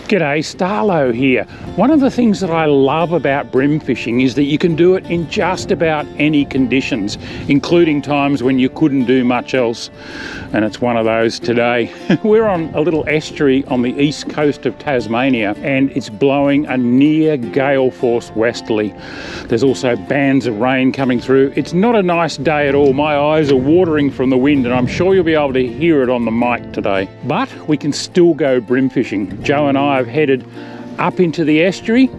G'day, Starlo here. One of the things that I love about bream fishing is that you can do it in just about any conditions, including times when you couldn't do much else. And it's one of those today. We're on a little estuary on the east coast of Tasmania, and it's blowing a near gale force westerly. There's also bands of rain coming through. It's not a nice day at all. My eyes are watering from the wind, and I'm sure you'll be able to hear it on the mic today. But we can still go bream fishing. Joe and I have headed up into the estuary,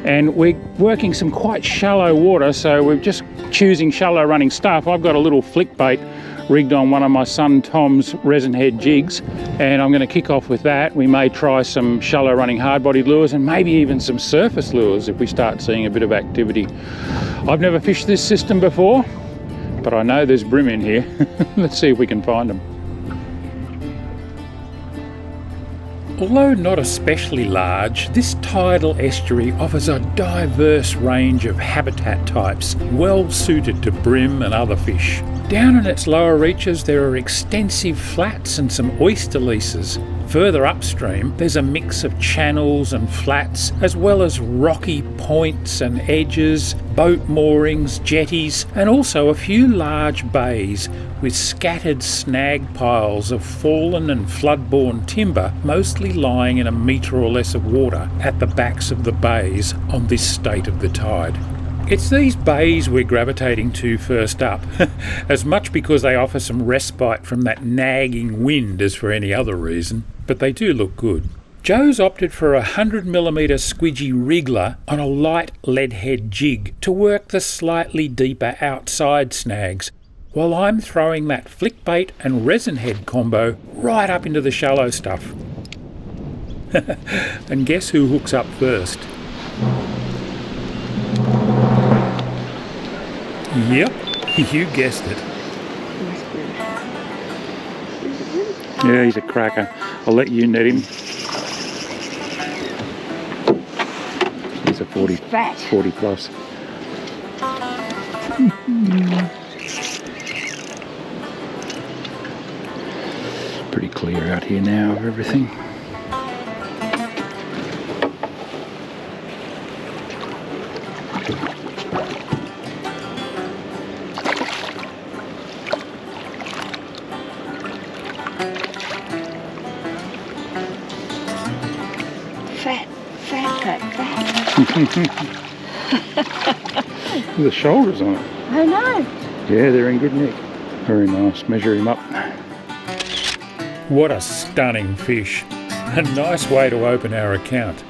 and we're working some quite shallow water, so we're just choosing shallow running stuff. I've got a little flick bait rigged on one of my son Tom's resin head jigs, and I'm going to kick off with that. We may try some shallow running hard-bodied lures and maybe even some surface lures if we start seeing a bit of activity. I've never fished this system before, but I know there's bream in here. Let's see if we can find them. Although not especially large, this tidal estuary offers a diverse range of habitat types, well suited to bream and other fish. Down in its lower reaches there are extensive flats and some oyster leases. Further upstream there's a mix of channels and flats, as well as rocky points and edges, boat moorings, jetties, and also a few large bays with scattered snag piles of fallen and flood-borne timber, mostly lying in a metre or less of water at the backs of the bays on this state of the tide. It's these bays we're gravitating to first up, as much because they offer some respite from that nagging wind as for any other reason, but they do look good. Joe's opted for a 100mm squidgy wriggler on a light leadhead jig to work the slightly deeper outside snags, while I'm throwing that flick bait and resin head combo right up into the shallow stuff. And guess who hooks up first? Yep, you guessed it. Yeah, he's a cracker. I'll let you net him. He's a 40, fat. 40 plus. Pretty clear out here now of everything. The shoulders on it. I know. Yeah, they're in good nick. Very nice. Measure him up. What a stunning fish. A nice way to open our account.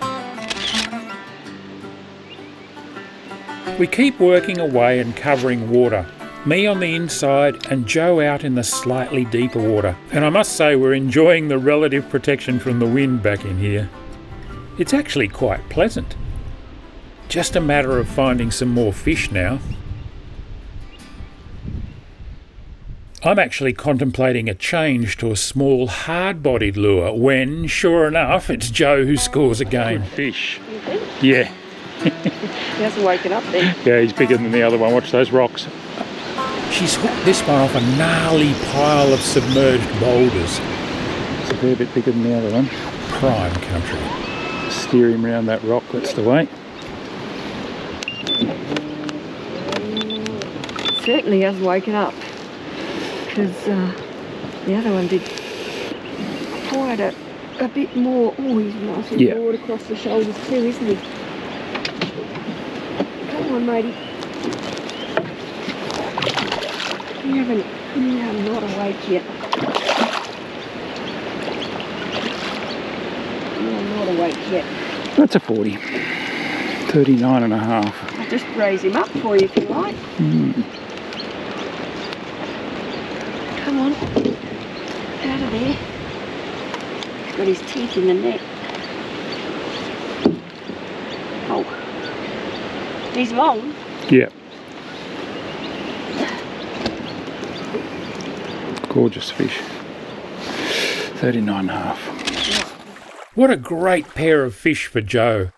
We keep working away and covering water. Me on the inside and Joe out in the slightly deeper water. And I must say we're enjoying the relative protection from the wind back in here. It's actually quite pleasant. Just a matter of finding some more fish now. I'm actually contemplating a change to a small hard-bodied lure when, sure enough, it's Joe who scores again. Good fish. You think? Yeah. He hasn't woken up then. Yeah, he's bigger than the other one. Watch those rocks. She's hooked this one off a gnarly pile of submerged boulders. It's a fair bit bigger than the other one. Prime country. Steer him around that rock, that's the way. Certainly hasn't woken up, because the other one did quite a bit more. Oh, he's nice and broad across the shoulders too, isn't he? Come on, matey. You're not awake yet. You're not awake yet. That's a 40. 39 and a half. I'll just raise him up for you if you like. Come on. Out of there. He's got his teeth in the net. Oh. He's long. Yeah. Gorgeous fish. 39 and a half. What a great pair of fish for Joe.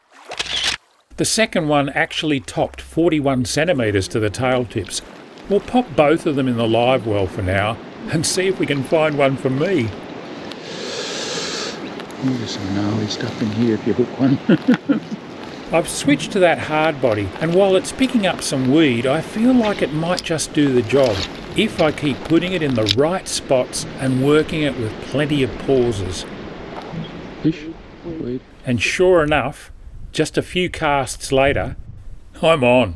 The second one actually topped 41 centimetres to the tail tips. We'll pop both of them in the live well for now and see if we can find one for me. There's some gnarly stuff in here if you hook one. I've switched to that hard body, and while it's picking up some weed, I feel like it might just do the job if I keep putting it in the right spots and working it with plenty of pauses. Fish, weed. And sure enough, just a few casts later, I'm on.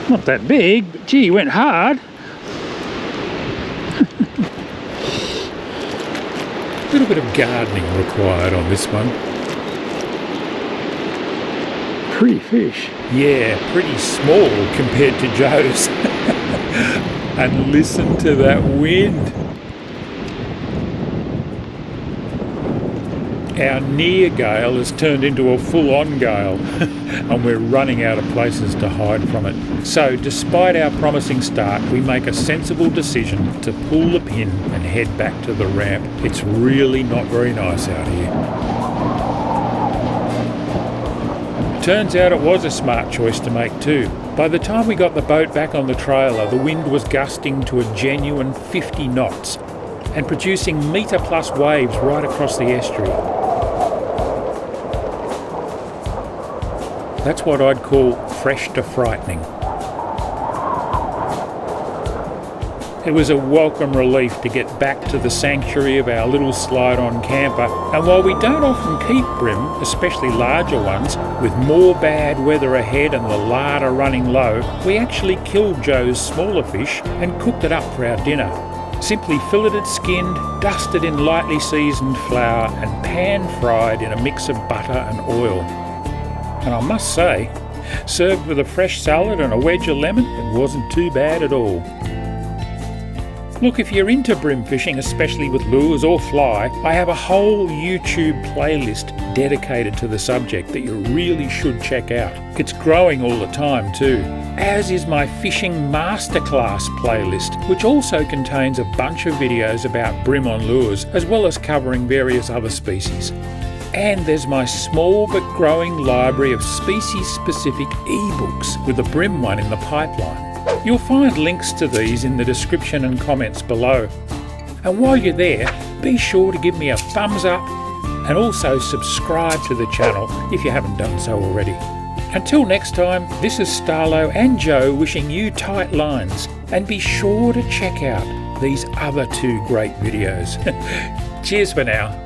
Not that big, but gee, went hard. A little bit of gardening required on this one. Pretty fish. Yeah, pretty small compared to Joe's. And listen to that wind. Our near gale has turned into a full-on gale and we're running out of places to hide from it. So despite our promising start, we make a sensible decision to pull the pin and head back to the ramp. It's really not very nice out here. Turns out it was a smart choice to make too. By the time we got the boat back on the trailer, the wind was gusting to a genuine 50 knots and producing metre-plus waves right across the estuary. That's what I'd call fresh to frightening. It was a welcome relief to get back to the sanctuary of our little slide-on camper, and while we don't often keep bream, especially larger ones, with more bad weather ahead and the larder running low, we actually killed Joe's smaller fish and cooked it up for our dinner. Simply filleted, skinned, dusted in lightly seasoned flour and pan-fried in a mix of butter and oil. And I must say, served with a fresh salad and a wedge of lemon, it wasn't too bad at all. Look, if you're into bream fishing, especially with lures or fly, I have a whole YouTube playlist dedicated to the subject that you really should check out. It's growing all the time too, as is my fishing masterclass playlist, which also contains a bunch of videos about bream on lures, as well as covering various other species. And there's my small but growing library of species-specific ebooks with a bream one in the pipeline. You'll find links to these in the description and comments below. And while you're there, be sure to give me a thumbs up and also subscribe to the channel if you haven't done so already. Until next time, this is Starlo and Joe wishing you tight lines, and be sure to check out these other two great videos. Cheers for now.